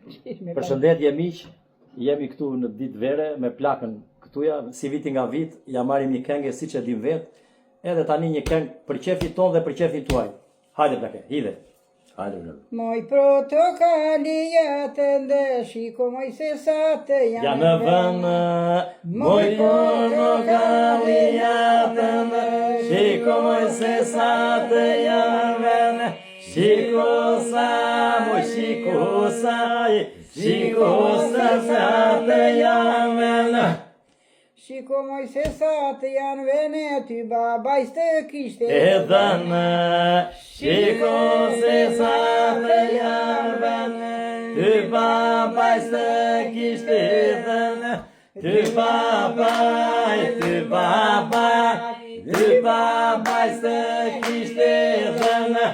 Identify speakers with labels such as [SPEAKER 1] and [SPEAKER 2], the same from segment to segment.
[SPEAKER 1] Përshëndetje miq, jemi këtu në ditë vere me plakën këtuja, si viti nga vit, ja marrim një këngë siç e dim vet, edhe tani një këngë për qefin ton dhe për qefin tuaj. Hajde plakë, hidhe. Hajde vëllai.
[SPEAKER 2] Moj protokalia të ndë, shiko moj se sa të
[SPEAKER 1] Ja në vënë, moj protokalia të ndë, shiko moj se sa të janë vënë, shiko sa, moj shiko sa të janë vënë.
[SPEAKER 2] Shiko moj se sa të janë vene, ty babaj së kishte
[SPEAKER 1] e dhënë. Shiko se sa të janë vënë, ty babaj së kishte dhënë. Ty babaj së kishte dhënë.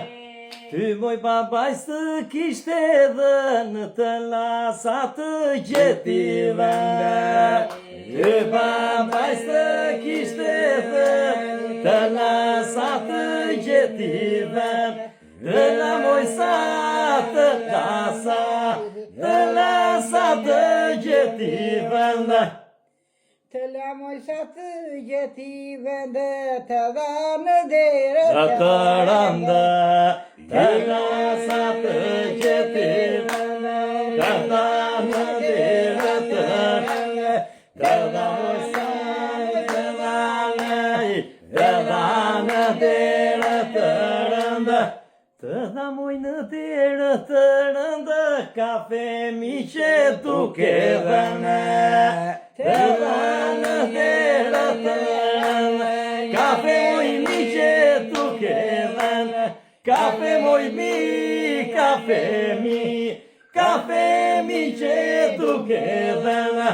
[SPEAKER 1] Ty moj babaj së kishte dhënë, të lasa të gjeti vënë. Ty babaj së kishte dhënë, të lasa të gjeti vënë. Të la moj sa të lasa të gjeti vënë.
[SPEAKER 2] Të la moj sa të gjeti vende, të dha në dere
[SPEAKER 1] të rëndë. Të lasa të gjeti vënë, të dha në dere të rëndë. Të dha moj sa të dha në dere të rëndë. Të dha moj në dere të rëndë, kafe miqe duke dhënë. Të dha në dere të rëndë, kafe moj miqe duke dhënë. Kafe moj mi, kafe miqe duke dhënë.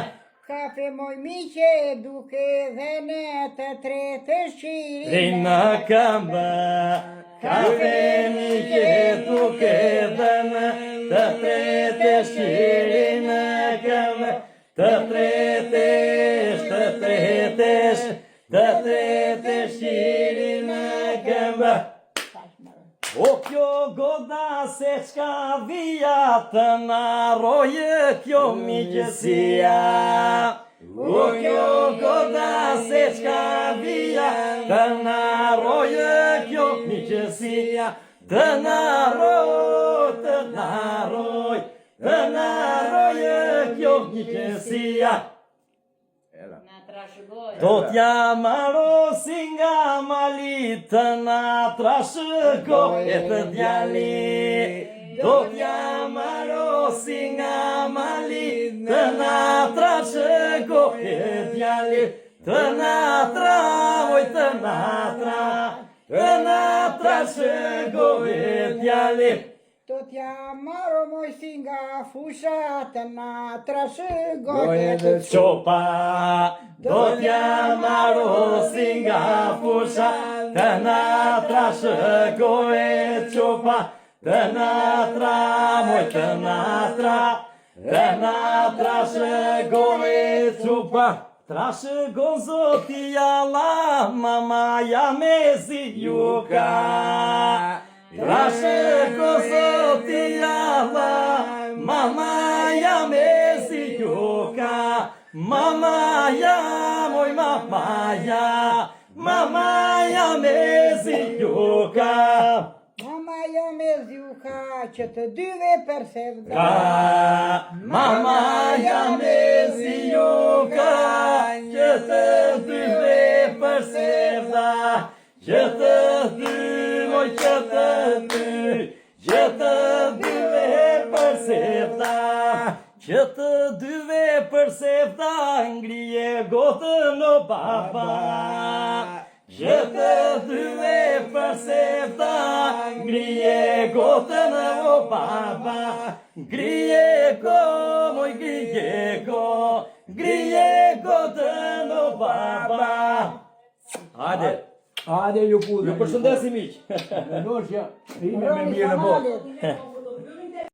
[SPEAKER 2] Kafe moj miqe duke dhene, të tretë shqirin
[SPEAKER 1] Rinë këmbë, kafe miqe duke dhënë, të tretë shqirin në këmbë, të tretë shqirin në këmbë. O kjo goda se qka vija, të naroje kjo miqësia. O kjo goda se qka vija, të naroje kjo miqësia. Të naroje kjo miqësia. Do t'ja marosi nga mali, të na trashëgoj e të djali. Do t'ja marosi nga mali, të na trashëgoj e djali. Të na trashëgoj e djali.
[SPEAKER 2] Do t'ja maro moj si nga fusha, të na trashëgoj e të
[SPEAKER 1] qopa. Do t'ja marosi nga fusha, të na trashëgoj e qopa. Të na trashëgoj e qopa. Trashëgon zoti Allah, mamaja me zi juka. Trashëgon zoti Allah, mamaja me zi juka. Mamaja, moj mamaja me zi juka.
[SPEAKER 2] Mamaja me zjuka, që të dyve për sevda.
[SPEAKER 1] Mamaja me zjuka, që të dyve për sevda. Që të dy, moj që të dyve për sevda. Që të dyve për sevda, ngrije gotën o baba. Që të dyve për sevda, ngrije gotën o baba. Ngrije go, moj ngrije gotën o baba. Hajde, ju përshëndesim miq.
[SPEAKER 3] Në noshja, ime me mirë në botë.